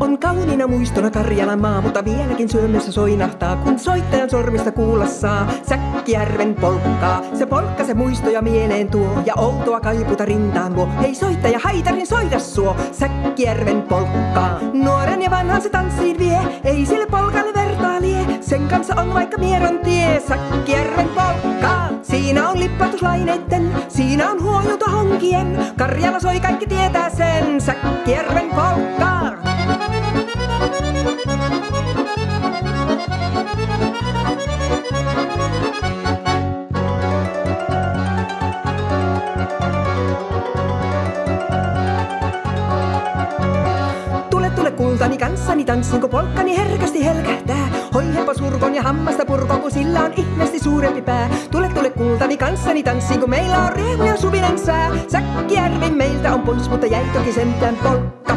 On kauniina muistona Karjalan maa, mutta vieläkin syömessä soinahtaa, kun soittajan sormista kuulla saa Säkkijärven polkkaa. Se polkka se muistoja mieleen tuo ja outoa kaiputa rintaan luo. Hei soittaja, haitarin soita suo, Säkkijärven polkkaa. Nuoren ja vanhan se tanssiin vie, ei sille polkalle vertaa lie. Sen kanssa on vaikka mieron tie, Säkkijärven polkkaa. Siinä on lippatuslaineitten, siinä on huojuta honkien. Karjala soi, kaikki tietää sen, Säkkijärven polkkaa. Tule kultani kanssani tanssin, kun polkkani herkästi helkähtää. Hoihepa surkon ja hammasta purkon, kun sillä on ihmeesti suurempi pää. Tule kultani kanssani tanssin, kun meillä on riehu ja suvinen sää. Säkkijärvi meiltä on pois, mutta jäi toki sentään polkka.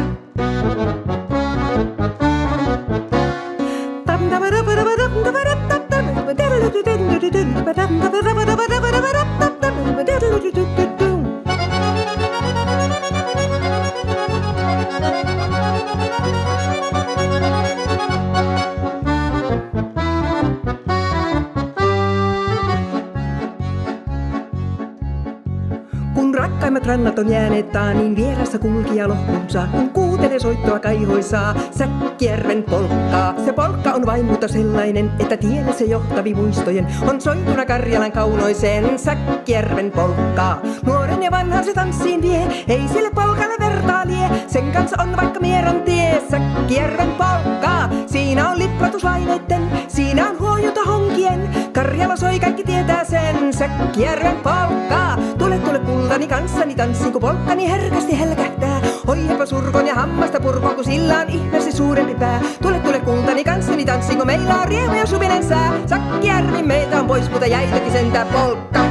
Kun rakkaimmat rannat on jääneet niin vieressä kulkija lohkunsa, kun kuuntelee soittoa kaihoisaa, Säkkijärven polkkaa. Se polkka on vain mutta sellainen, että tielle se johtavi muistojen on sointuna Karjalan kaunoiseen, Säkkijärven polkkaa. Nuoren ja vanhan se tanssiin vie, ei sille polkalle vertaa lie. Sen kanssa on vaikka mieron tie, Säkkijärven polkkaa. Siinä on lippatuslaineitten, siinä on huojuta honkien. Karjala soi, kaikki tietää sen, Säkkijärven polkkaa. Tule kultani kanssani tanssin, kun polkkani herkästi helkähtää. Hoihepa surkon ja hammasta purkon, kun sillä on ihmeesti suurempi pää. Tule kultani kanssani tanssin, kun meillä on riehu ja suvinen sää. Säkkijärvi meiltä on pois, mutta jäi toki sentään polkka.